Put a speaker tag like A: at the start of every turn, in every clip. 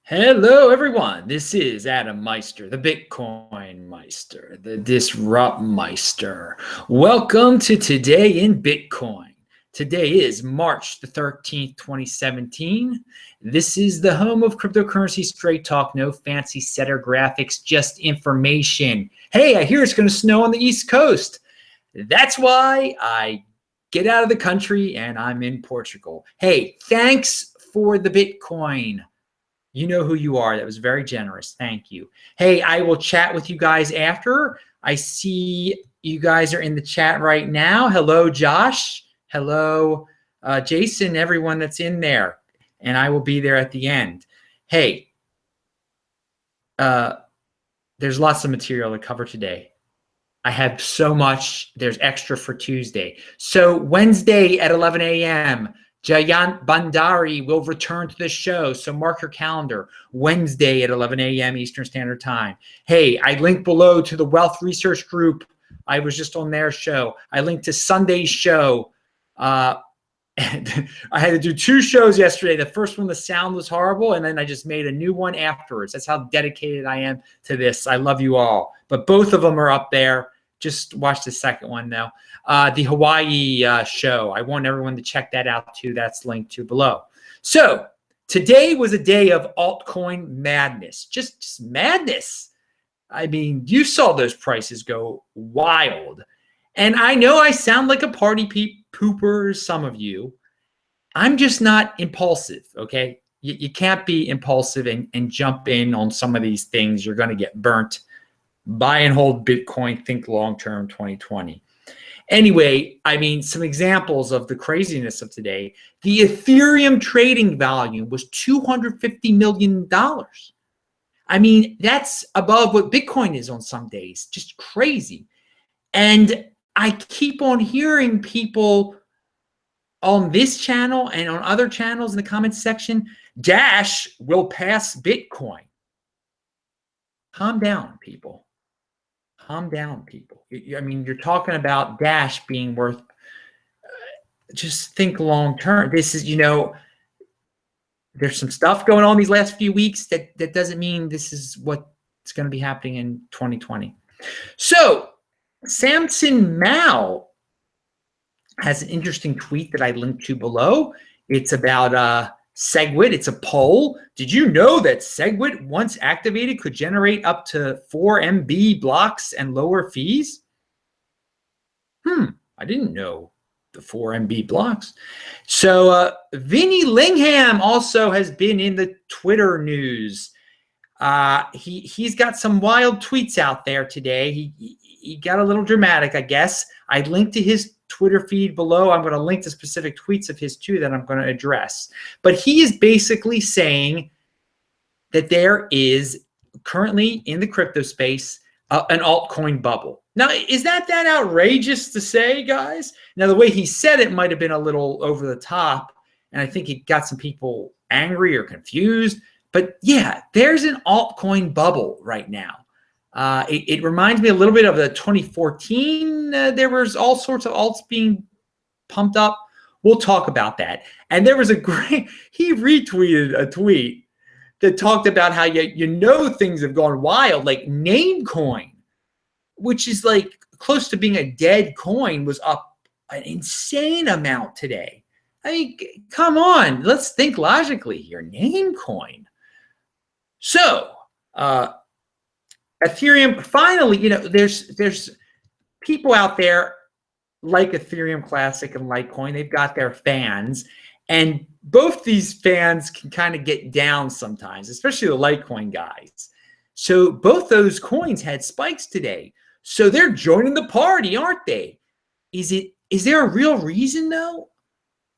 A: Hello, everyone. This is Adam Meister, the Bitcoin Meister, the Disrupt Meister. Welcome to Today in Bitcoin. Today is March the 13th, 2017. This is the home of cryptocurrency straight talk, no fancy setter graphics, just information. Hey, I hear it's going to snow on the East Coast. That's why I get out of the country and I'm in Portugal. Hey, thanks for the Bitcoin. You know who you are. That was very generous. Thank you. Hey, I will chat with you guys after. I see you guys are in the chat right now. Hello, Josh. Hello, Jason, everyone that's in there. And I will be there at the end. Hey, there's lots of material to cover today. I have so much. There's extra for Tuesday. So Wednesday at 11 a.m., Jayant Bandari will return to the show, so mark your calendar. Wednesday at 11 a.m. Eastern Standard Time. Hey, I linked below to the Wealth Research Group. I was just on their show. I linked to Sunday's show. And I had to do two shows yesterday. The first one, the sound was horrible, and then I just made a new one afterwards. That's how dedicated I am to this. I love you all. But both of them are up there. Just watch the second one, though. The Hawaii show. I want everyone to check that out, too. That's linked to below. So today was a day of altcoin madness. Just madness. I mean, you saw those prices go wild. And I know I sound like a party pooper, some of you. I'm just not impulsive, okay? You can't be impulsive and jump in on some of these things. You're going to get burnt. Buy and hold Bitcoin, think long-term 2020. Anyway, I mean, some examples of the craziness of today. The Ethereum trading volume was $250 million. I mean, that's above what Bitcoin is on some days. Just crazy. And I keep on hearing people on this channel and on other channels in the comments section, Dash will pass Bitcoin. Calm down, people. Calm down, people. I mean, you're talking about Dash being worth, just think long term. This is, there's some stuff going on these last few weeks that doesn't mean this is what's going to be happening in 2020. So Samson Mao has an interesting tweet that I linked to below. It's about Segwit. It's a poll. Did you know that Segwit, once activated, could generate up to 4 MB blocks and lower fees? I didn't know the 4 MB blocks. So Vinny Lingham also has been in the Twitter news. He's got some wild tweets out there today. He got a little dramatic, I guess. I linked to his Twitter feed below. I'm going to link to specific tweets of his too that I'm going to address. But he is basically saying that there is currently in the crypto space an altcoin bubble. Now, is that outrageous to say, guys? Now, the way he said it might have been a little over the top, and I think it got some people angry or confused. But yeah, there's an altcoin bubble right now. It reminds me a little bit of the 2014. There was all sorts of alts being pumped up. We'll talk about that. And there was he retweeted a tweet that talked about how things have gone wild, like Namecoin, which is like close to being a dead coin, was up an insane amount today. I mean, come on, let's think logically here. Namecoin. So, Ethereum, finally, there's people out there like Ethereum Classic and Litecoin. They've got their fans, and both these fans can kind of get down sometimes, especially the Litecoin guys. So both those coins had spikes today. So they're joining the party, aren't they? Is there a real reason though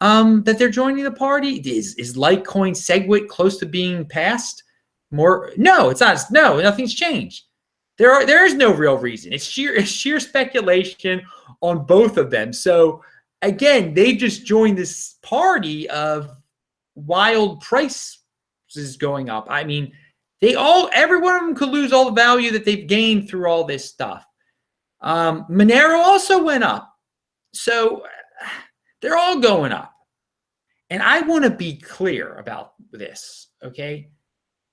A: that they're joining the party? Is Litecoin Segwit close to being passed? No, it's not. No, nothing's changed. There is no real reason. It's sheer speculation on both of them. So again, they just joined this party of wild prices going up. I mean, every one of them could lose all the value that they've gained through all this stuff. Monero also went up. So they're all going up. And I want to be clear about this, okay?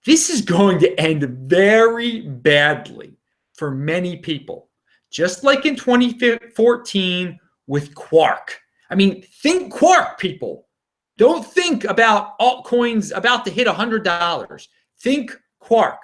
A: This is going to end very badly for many people, just like in 2014 with Quark. I mean, think Quark, people. Don't think about altcoins about to hit $100. Think Quark.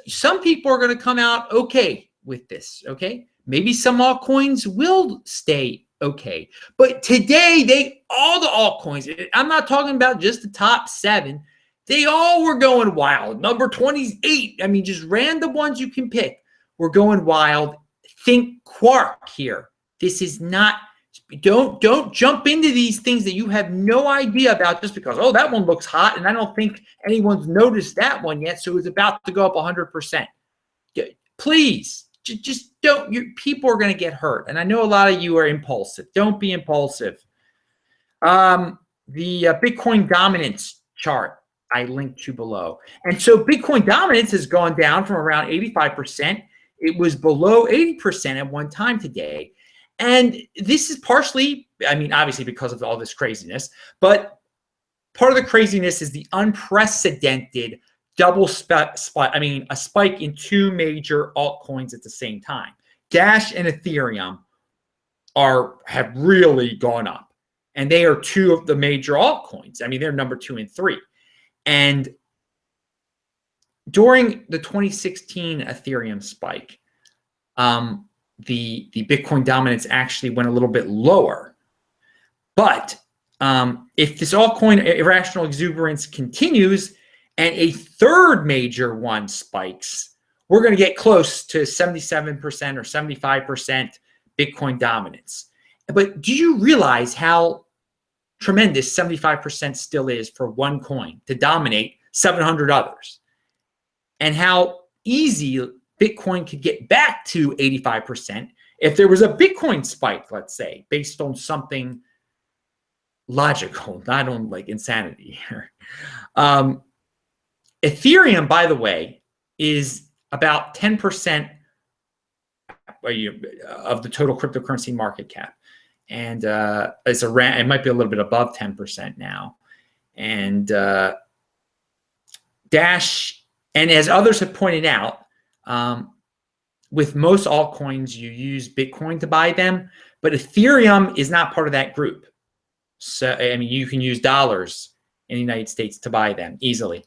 A: Some people are going to come out okay with this, okay? Maybe some altcoins will stay okay. But today, all the altcoins, I'm not talking about just the top 7, they all were going wild. Number 28, I mean, just random ones you can pick. We're going wild. Think Quark here. This is not, don't jump into these things that you have no idea about just because, oh, that one looks hot, and I don't think anyone's noticed that one yet, so it's about to go up 100%. Please, just don't. People are going to get hurt, and I know a lot of you are impulsive. Don't be impulsive. The Bitcoin dominance chart I linked to below. And so Bitcoin dominance has gone down from around 85%. It was below 80% at one time today. And this is partially, I mean, obviously because of all this craziness, but part of the craziness is the unprecedented double spike, a spike in 2 major altcoins at the same time. Dash and Ethereum have really gone up. And they are 2 of the major altcoins. I mean, they're number 2 and 3. And during the 2016 Ethereum spike, the Bitcoin dominance actually went a little bit lower. But if this altcoin irrational exuberance continues and a third major one spikes, we're going to get close to 77% or 75% Bitcoin dominance. But do you realize how tremendous 75% still is for one coin to dominate 700 others? And how easy Bitcoin could get back to 85% if there was a Bitcoin spike, let's say, based on something logical, not on like insanity here. Ethereum, by the way, is about 10% of the total cryptocurrency market cap. And it might be a little bit above 10% now. And Dash, and as others have pointed out, with most altcoins, you use Bitcoin to buy them, but Ethereum is not part of that group. So, I mean, you can use dollars in the United States to buy them easily.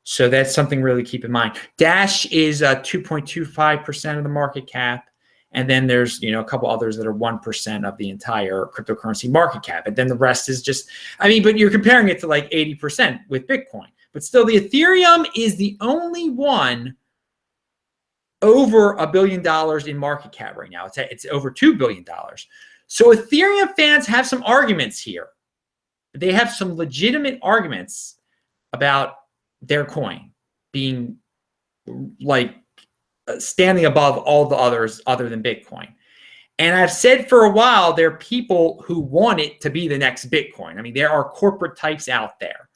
A: So that's something really keep in mind. Dash is 2.25% of the market cap. And then there's, a couple others that are 1% of the entire cryptocurrency market cap. And then the rest is just, but you're comparing it to like 80% with Bitcoin. But still, the Ethereum is the only one over $1 billion in market cap right now. It's over $2 billion. So Ethereum fans have some arguments here. They have some legitimate arguments about their coin being like standing above all the others other than Bitcoin. And I've said for a while, there are people who want it to be the next Bitcoin. I mean, there are corporate types out there.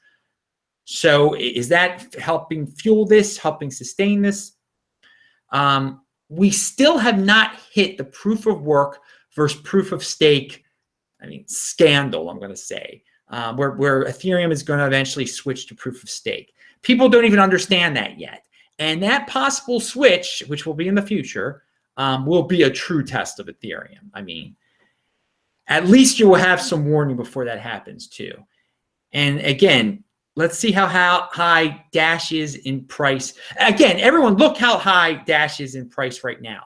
A: So is that helping fuel this, helping sustain this? We still have not hit the proof of work versus proof of stake, scandal, I'm going to say, where Ethereum is going to eventually switch to proof of stake. People don't even understand that yet. And that possible switch, which will be in the future, will be a true test of Ethereum. At least you will have some warning before that happens too. And again, let's see how high Dash is in price. Again, everyone, look how high Dash is in price right now.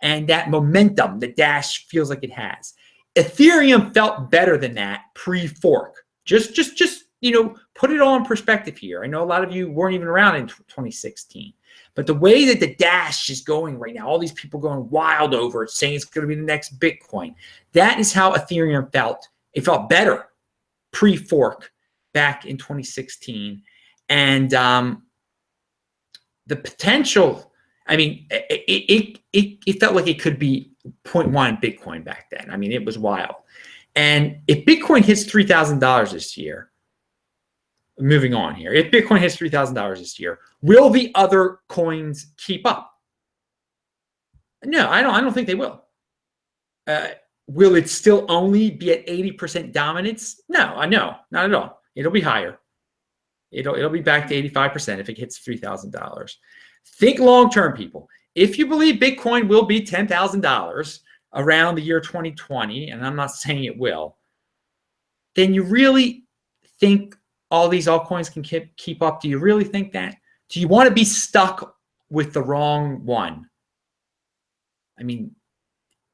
A: And that momentum that Dash feels like it has. Ethereum felt better than that pre-fork. Just put it all in perspective here. I know a lot of you weren't even around in 2016. But the way that the Dash is going right now, all these people going wild over it, saying it's going to be the next Bitcoin. That is how Ethereum felt. It felt better pre-fork back in 2016. And the potential, it felt like it could be 0.1 Bitcoin back then. It was wild. And if Bitcoin hits $3,000 this year, moving on here, if Bitcoin hits $3,000 this year, will the other coins keep up? No, I don't think they will. Will it still only be at 80% dominance? No, not at all. It'll be higher. It'll be back to 85% if it hits $3,000. Think long-term, people. If you believe Bitcoin will be $10,000 around the year 2020, and I'm not saying it will, then you really think all these altcoins can keep up? Do you really think that? Do you want to be stuck with the wrong one? I mean,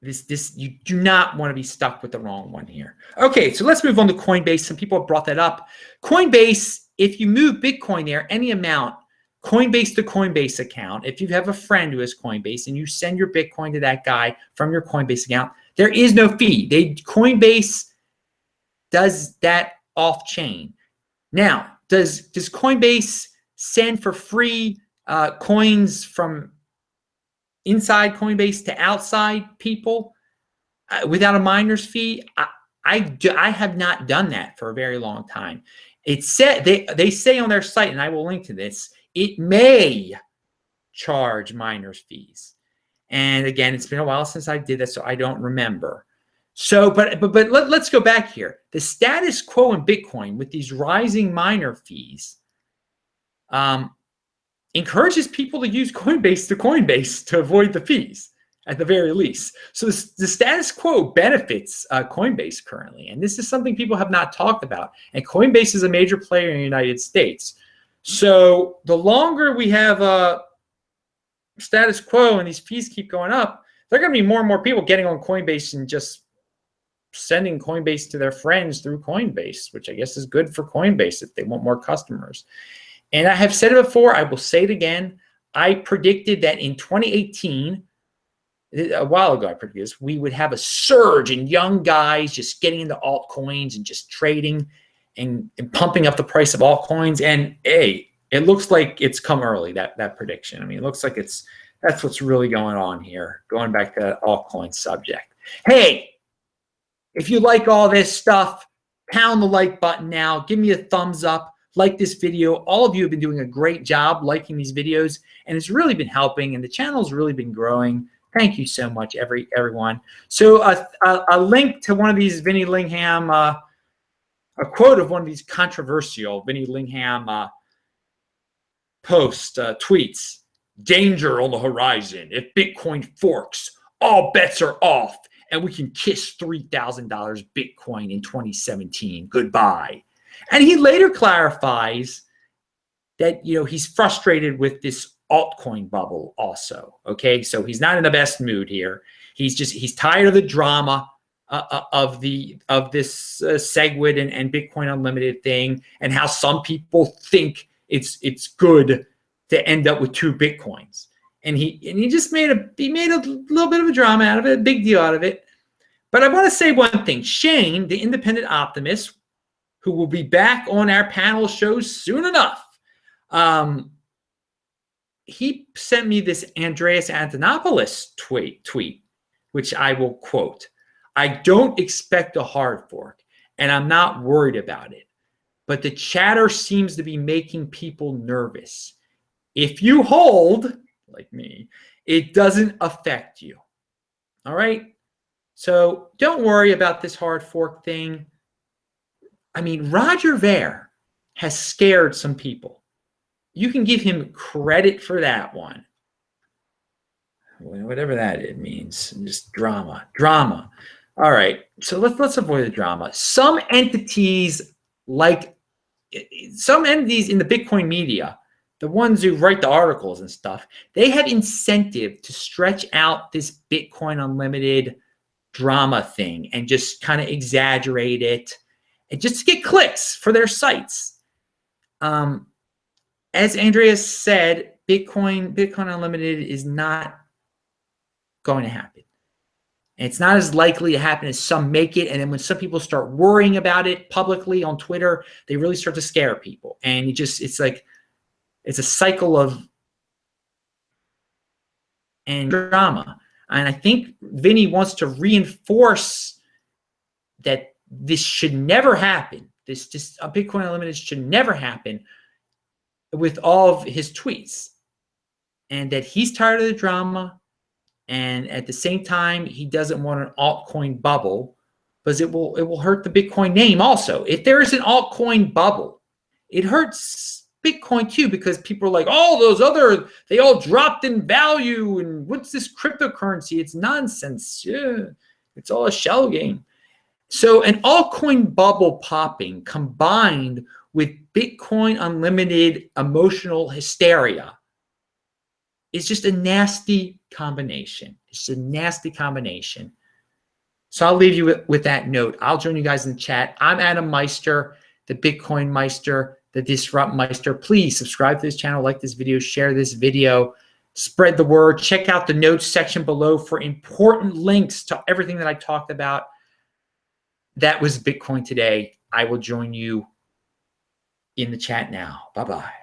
A: you do not want to be stuck with the wrong one here. Okay, so let's move on to Coinbase. Some people have brought that up. Coinbase, if you move Bitcoin there, any amount, Coinbase to Coinbase account, if you have a friend who has Coinbase and you send your Bitcoin to that guy from your Coinbase account, there is no fee. Coinbase does that off chain. Now, does Coinbase send for free coins from inside Coinbase to outside people without a miner's fee? I have not done that for a very long time. It said they say on their site, and I will link to this, it may charge miners fees. And again, it's been a while since I did that, so I don't remember. So, but let's go back here. The status quo in Bitcoin with these rising miner fees encourages people to use Coinbase to avoid the fees at the very least. So the status quo benefits Coinbase currently. And this is something people have not talked about. And Coinbase is a major player in the United States. So the longer we have status quo and these fees keep going up, there are going to be more and more people getting on Coinbase and just sending Coinbase to their friends through Coinbase, which I guess is good for Coinbase if they want more customers. And I have said it before, I will say it again. I predicted that in 2018, a while ago I predicted this, we would have a surge in young guys just getting into altcoins and just trading and pumping up the price of altcoins. And hey, it looks like it's come early, that prediction. I mean, it looks like that's what's really going on here, going back to that altcoin subject. Hey, if you like all this stuff, pound the like button now. Give me a thumbs up. Like this video. All of you have been doing a great job liking these videos, and it's really been helping, and the channel's really been growing. Thank you so much, everyone. So a link to one of these Vinnie Lingham, a quote of one of these controversial Vinnie Lingham tweets. Danger on the horizon. If Bitcoin forks, all bets are off, and we can kiss $3,000 Bitcoin in 2017. Goodbye. And he later clarifies that, he's frustrated with this altcoin bubble also. Okay, so he's not in the best mood here. He's tired of the drama of this Segwit and Bitcoin Unlimited thing, and how some people think it's good to end up with 2 Bitcoins. And he just made a little bit of a drama out of it, a big deal out of it. But I want to say one thing. Shane, the independent optimist, who will be back on our panel shows soon enough, he sent me this Andreas Antonopoulos tweet, which I will quote. I don't expect a hard fork, and I'm not worried about it. But the chatter seems to be making people nervous. If you hold, like me, it doesn't affect you. All right? So don't worry about this hard fork thing. I mean, Roger Ver has scared some people. You can give him credit for that one. Whatever that means. Just drama. All right. So let's avoid the drama. Some entities in the Bitcoin media, the ones who write the articles and stuff, they have incentive to stretch out this Bitcoin Unlimited drama thing and just kind of exaggerate it, and just to get clicks for their sites. As Andreas said, Bitcoin Unlimited is not going to happen. And it's not as likely to happen as some make it. And then when some people start worrying about it publicly on Twitter, they really start to scare people. And it's a cycle of drama. And I think Vinny wants to reinforce that this should never happen. Bitcoin Unlimited should never happen with all of his tweets, and that he's tired of the drama. And at the same time, he doesn't want an altcoin bubble, because it will hurt the Bitcoin name also. If there is an altcoin bubble, it hurts Bitcoin too, because people are like, oh, those other, they all dropped in value. And what's this cryptocurrency? It's nonsense. Yeah, it's all a shell game. So an altcoin bubble popping combined with Bitcoin unlimited emotional hysteria is just a nasty combination. It's a nasty combination. So I'll leave you with that note. I'll join you guys in the chat. I'm Adam Meister, the Bitcoin Meister, the Disrupt Meister. Please subscribe to this channel, like this video, share this video, spread the word. Check out the notes section below for important links to everything that I talked about. That was Bitcoin today. I will join you in the chat now. Bye-bye.